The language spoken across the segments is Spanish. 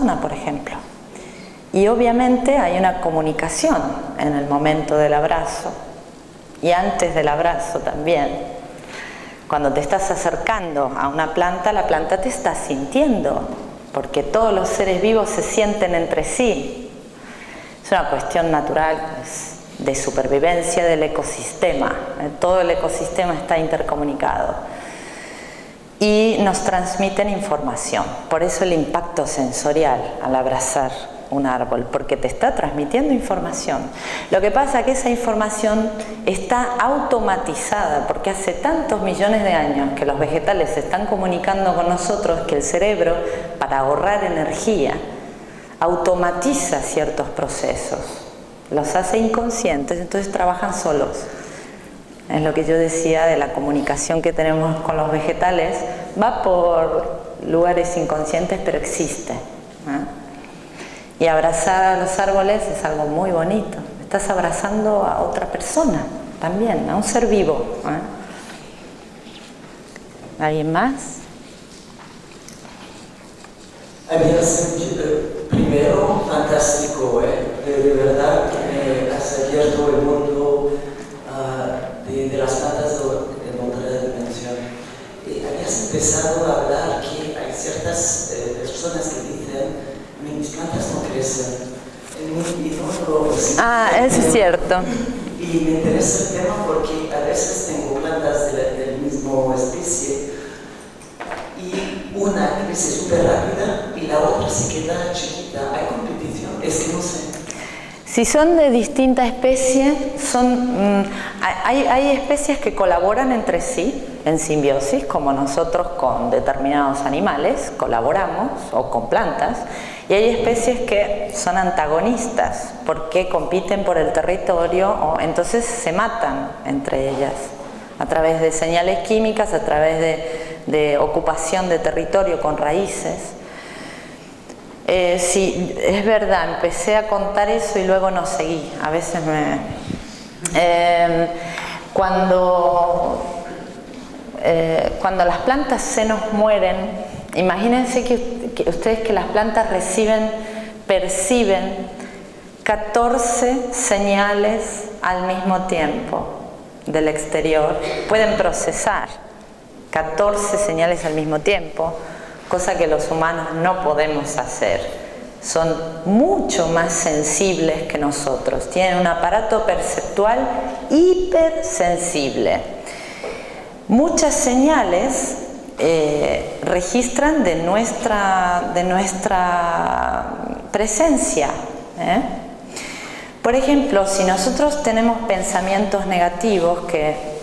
persona, por ejemplo. Y obviamente hay una comunicación en el momento del abrazo y antes del abrazo también. Cuando te estás acercando a una planta, la planta te está sintiendo, porque todos los seres vivos se sienten entre sí. Es una cuestión natural, de supervivencia del ecosistema. Todo el ecosistema está intercomunicado. Y nos transmiten información. Por eso el impacto sensorial al abrazar un árbol, porque te está transmitiendo información. Lo que pasa es que esa información está automatizada, porque hace tantos millones de años que los vegetales se están comunicando con nosotros, que el cerebro, para ahorrar energía, automatiza ciertos procesos, los hace inconscientes, entonces trabajan solos. Es lo que yo decía de la comunicación que tenemos con los vegetales, va por lugares inconscientes, pero existe, ¿eh? Y abrazar a los árboles es algo muy bonito. Estás abrazando a otra persona también, a un ser vivo, ¿eh? ¿Alguien más? Primero, fantástico, de verdad que has abierto el mundo de las plantas de otra dimensión. Habías empezado a hablar que hay ciertas personas que dicen: mis plantas no crecen. Eso es cierto. Y me interesa el tema porque a veces tengo plantas del mismo especie y una crece súper rápida y la otra se queda chiquita. ¿Hay competición? Es que no sé. Si son de distinta especie, hay especies que colaboran entre sí en simbiosis, como nosotros con determinados animales colaboramos, o con plantas, y hay especies que son antagonistas porque compiten por el territorio, o entonces se matan entre ellas a través de señales químicas, a través de ocupación de territorio con raíces. Sí, es verdad, empecé a contar eso y luego no seguí. A veces cuando las plantas se nos mueren, imagínense que ustedes que las plantas perciben 14 señales al mismo tiempo del exterior, pueden procesar 14 señales al mismo tiempo, cosa que los humanos no podemos hacer. Son mucho más sensibles que nosotros, tienen un aparato perceptual hipersensible. Muchas señales registran de nuestra presencia, ¿eh? Por ejemplo, si nosotros tenemos pensamientos negativos, que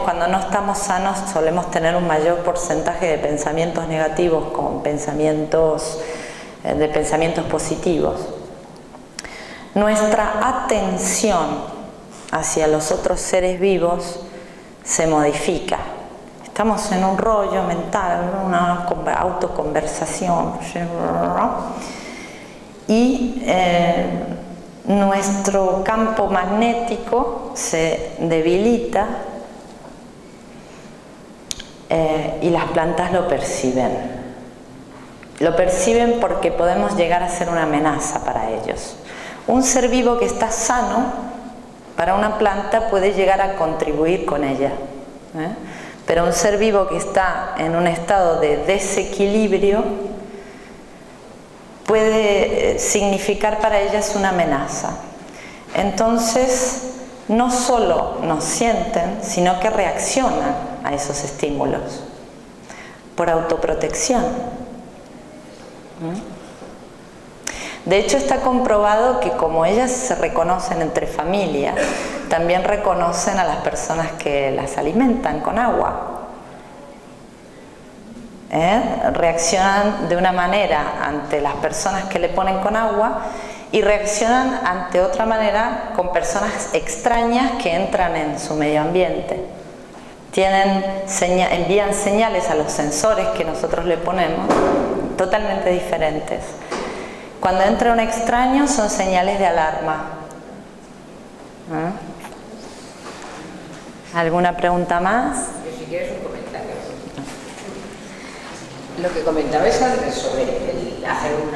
cuando no estamos sanos, solemos tener un mayor porcentaje de pensamientos negativos con pensamientos positivos. Nuestra atención hacia los otros seres vivos se modifica. Estamos en un rollo mental, una autoconversación, y nuestro campo magnético se debilita y las plantas lo perciben. Lo perciben porque podemos llegar a ser una amenaza para ellos. Un ser vivo que está sano, para una planta puede llegar a contribuir con ella, ¿eh? Pero un ser vivo que está en un estado de desequilibrio puede significar para ellas una amenaza. Entonces, no solo nos sienten, sino que reaccionan a esos estímulos por autoprotección. De hecho, está comprobado que como ellas se reconocen entre familias, también reconocen a las personas que las alimentan con agua. Reaccionan de una manera ante las personas que le ponen con agua y reaccionan ante otra manera con personas extrañas que entran en su medio ambiente. Envían señales a los sensores que nosotros le ponemos totalmente diferentes. Cuando entra un extraño son señales de alarma. ¿Alguna pregunta más? Si quieres un comentario. Lo que comentabais antes sobre hacer un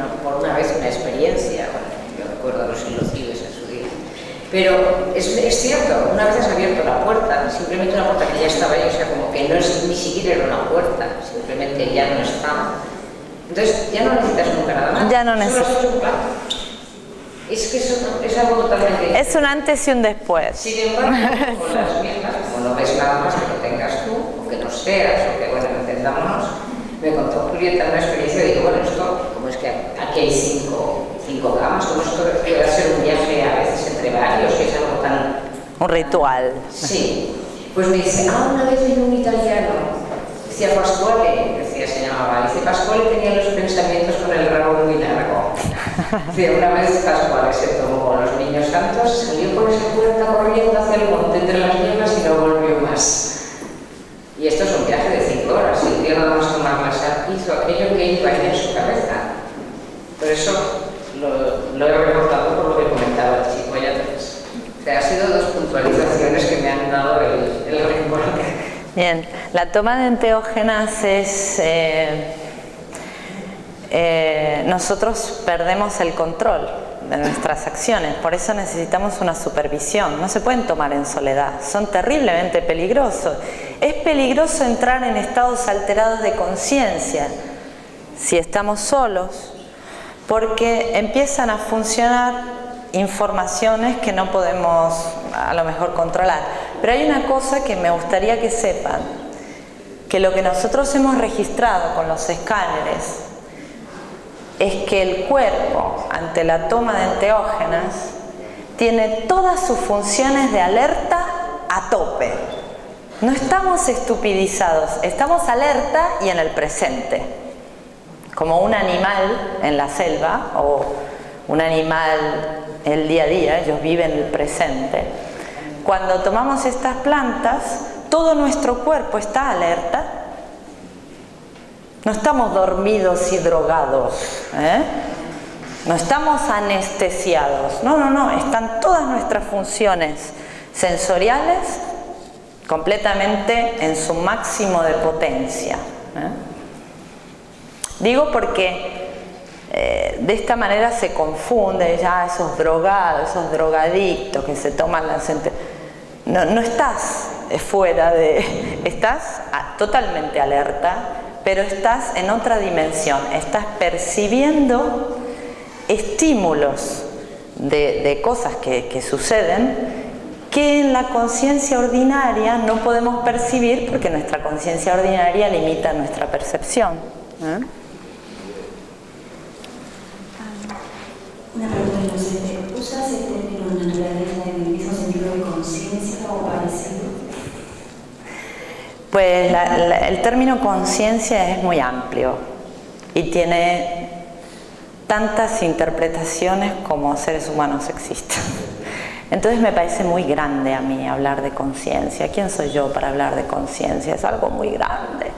Pero es cierto, una vez has abierto la puerta, simplemente una puerta que ya estaba ahí, o sea, como que no es, ni siquiera era una puerta, simplemente ya no está. Entonces ya no necesitas nunca nada más. Ya no necesitas. Solo has hecho un plato. Es que es algo totalmente... Es un antes y un después. Sin embargo, con las mismas, como no ves nada más que lo tengas tú, o que no seas, o que, bueno, entendámonos, me contó Julieta una experiencia y digo, bueno, esto, como es que aquí hay cinco camas, como esto puede ser un viaje a veces entre varios, que es algo tan... Un ritual. Sí. Pues me dice, una vez vino un italiano, decía Pasquale, se llamaba, dice Pasquale tenía los pensamientos con el rabo muy largo. Dice, una vez Pasquale se tomó con los niños santos, salió por esa puerta corriendo hacia el monte entre las nieves y no volvió más. Y esto es un viaje de 5 horas, y el tío nada más tomar la sal hizo aquello que iba en su cabeza. Por eso lo he recordado por lo que comentaba el chico ya antes. O sea, ha sido 2 puntualizaciones que me han dado el recuerdo. Bien, la toma de enteógenas es... nosotros perdemos el control de nuestras acciones, por eso necesitamos una supervisión. No se pueden tomar en soledad, son terriblemente peligrosos. Es peligroso entrar en estados alterados de conciencia si estamos solos, porque empiezan a funcionar informaciones que no podemos a lo mejor controlar. Pero hay una cosa que me gustaría que sepan, que lo que nosotros hemos registrado con los escáneres es que el cuerpo, ante la toma de enteógenas, tiene todas sus funciones de alerta a tope. No estamos estupidizados, estamos alerta y en el presente. Como un animal en la selva o un animal el día a día, ellos viven el presente. Cuando tomamos estas plantas, todo nuestro cuerpo está alerta. No estamos dormidos y drogados, no estamos anestesiados. No, están todas nuestras funciones sensoriales completamente en su máximo de potencia. Digo porque de esta manera se confunde ya esos drogados, esos drogadictos que se toman las... No estás fuera de... Estás totalmente alerta, pero estás en otra dimensión. Estás percibiendo estímulos de cosas que suceden que en la conciencia ordinaria no podemos percibir porque nuestra conciencia ordinaria limita nuestra percepción. Una pregunta inocente. ¿Usas el término naturaleza en el mismo sentido de conciencia o parecido? Pues el término conciencia es muy amplio y tiene tantas interpretaciones como seres humanos existen. Entonces me parece muy grande a mí hablar de conciencia. ¿Quién soy yo para hablar de conciencia? Es algo muy grande.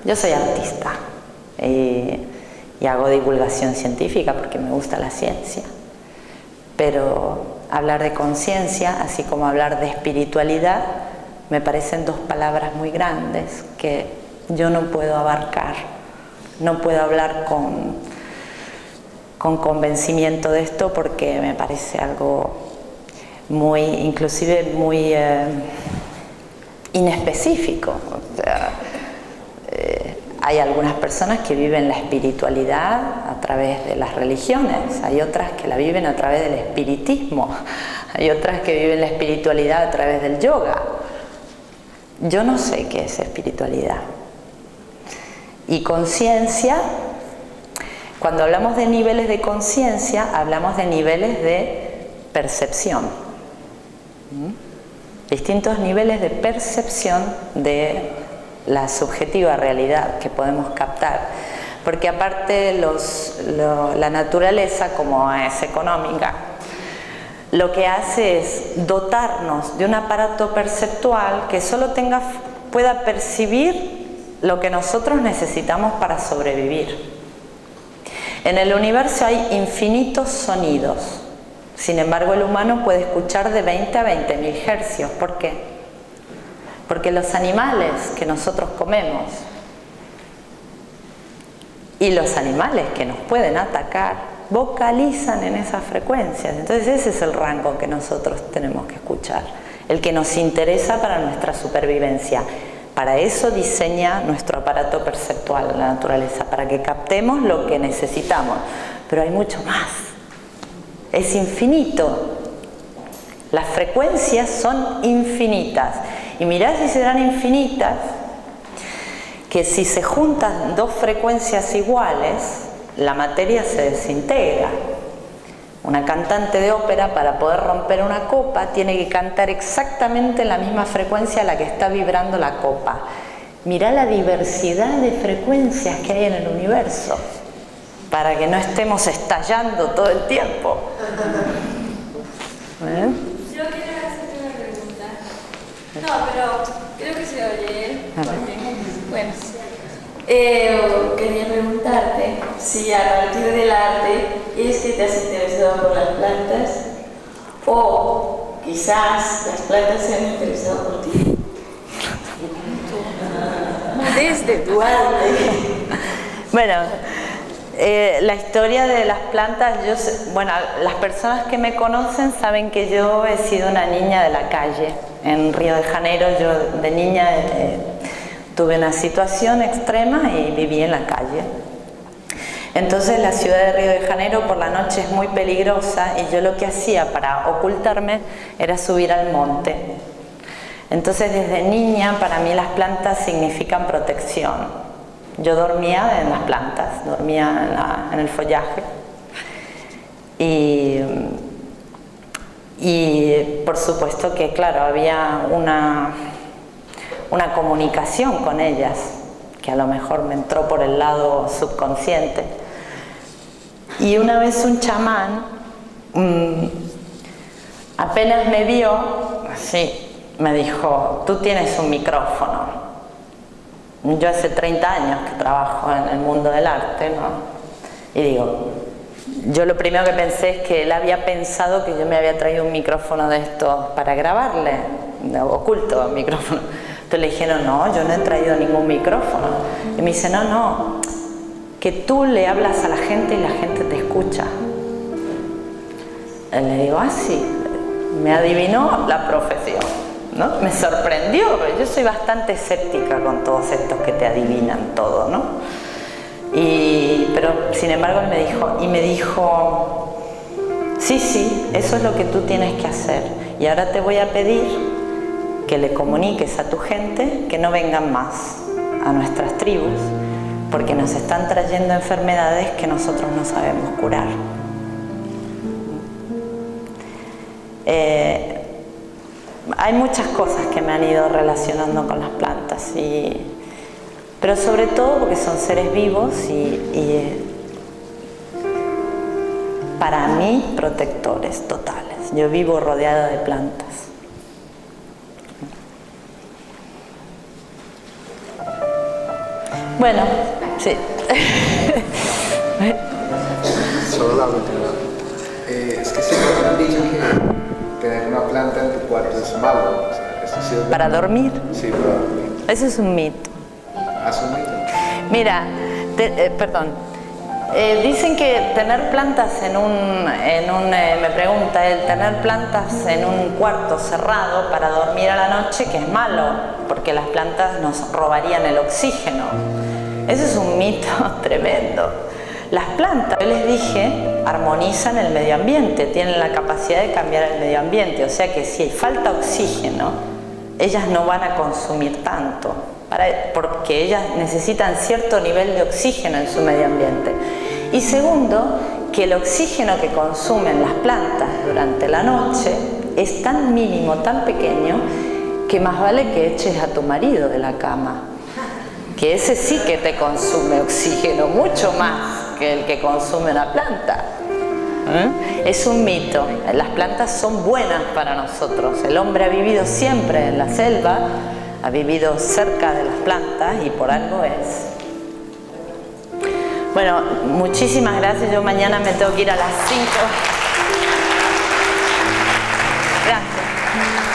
Yo soy artista y hago divulgación científica porque me gusta la ciencia. Pero hablar de conciencia, así como hablar de espiritualidad, me parecen 2 palabras muy grandes que yo no puedo abarcar. No puedo hablar con convencimiento de esto porque me parece algo muy, inclusive muy inespecífico. O sea, hay algunas personas que viven la espiritualidad a través de las religiones, hay otras que la viven a través del espiritismo, hay otras que viven la espiritualidad a través del yoga. Yo no sé qué es espiritualidad. Y conciencia, cuando hablamos de niveles de conciencia, hablamos de niveles de percepción. Distintos niveles de percepción de la subjetiva realidad que podemos captar. Porque aparte la naturaleza, como es económica, lo que hace es dotarnos de un aparato perceptual que solo pueda percibir lo que nosotros necesitamos para sobrevivir. En el universo hay infinitos sonidos. Sin embargo, el humano puede escuchar de 20 a 20.000 hercios. ¿Por qué? Porque los animales que nosotros comemos y los animales que nos pueden atacar vocalizan en esas frecuencias. Entonces ese es el rango que nosotros tenemos que escuchar, el que nos interesa para nuestra supervivencia. Para eso diseña nuestro aparato perceptual la naturaleza, para que captemos lo que necesitamos. Pero hay mucho más. Es infinito. Las frecuencias son infinitas. Y mirá si serán infinitas, que si se juntan dos frecuencias iguales, la materia se desintegra. Una cantante de ópera, para poder romper una copa, tiene que cantar exactamente en la misma frecuencia a la que está vibrando la copa. Mirá la diversidad de frecuencias que hay en el universo, para que no estemos estallando todo el tiempo. Yo quiero hacerte una pregunta. No, pero creo que se oye. Bueno, quería preguntarte si a partir del arte es que te has interesado por las plantas o quizás las plantas se han interesado por ti. Desde tu arte. Bueno, la historia de las plantas, las personas que me conocen saben que yo he sido una niña de la calle. En Río de Janeiro yo de niña tuve una situación extrema y viví en la calle. Entonces la ciudad de Río de Janeiro por la noche es muy peligrosa y yo lo que hacía para ocultarme era subir al monte. Entonces desde niña para mí las plantas significan protección. Yo dormía en las plantas, dormía en el follaje y por supuesto que claro, había una comunicación con ellas que a lo mejor me entró por el lado subconsciente. Y una vez un chamán apenas me vio, así me dijo: tú tienes un micrófono. Yo hace 30 años que trabajo en el mundo del arte, ¿no? Y digo, yo lo primero que pensé es que él había pensado que yo me había traído un micrófono de estos para grabarle, oculto micrófono. Entonces le dije, no, yo no he traído ningún micrófono. Y me dice, no, que tú le hablas a la gente y la gente te escucha. Y le digo, sí, me adivinó la profesión, ¿no? Me sorprendió, porque yo soy bastante escéptica con todos estos que te adivinan todo, ¿no? Pero sin embargo él me dijo, sí, eso es lo que tú tienes que hacer. Y ahora te voy a pedir que le comuniques a tu gente que no vengan más a nuestras tribus, porque nos están trayendo enfermedades que nosotros no sabemos curar. Hay muchas cosas que me han ido relacionando con las plantas, pero sobre todo porque son seres vivos y para mí protectores totales. Yo vivo rodeada de plantas. Bueno, sí. Solo la última. Es que siempre me han dicho que tener una planta en tu cuarto es malo. O sea, ¿esto sirve? ¿Para dormir? Sí, para dormir. Eso es un mito. ¿Es un mito? Mira, dicen que tener plantas me pregunta él, tener plantas en un cuarto cerrado para dormir a la noche, que es malo, porque las plantas nos robarían el oxígeno. Eso es un mito tremendo. Las plantas, yo les dije, armonizan el medio ambiente, tienen la capacidad de cambiar el medio ambiente, o sea que si falta oxígeno, ellas no van a consumir tanto, porque ellas necesitan cierto nivel de oxígeno en su medio ambiente. Y segundo, que el oxígeno que consumen las plantas durante la noche es tan mínimo, tan pequeño, que más vale que eches a tu marido de la cama, que ese sí que te consume oxígeno, mucho más que el que consume una planta. Es un mito. Las plantas son buenas para nosotros. El hombre ha vivido siempre en la selva, ha vivido cerca de las plantas y por algo es. Bueno, muchísimas gracias. Yo mañana me tengo que ir a las 5. Gracias.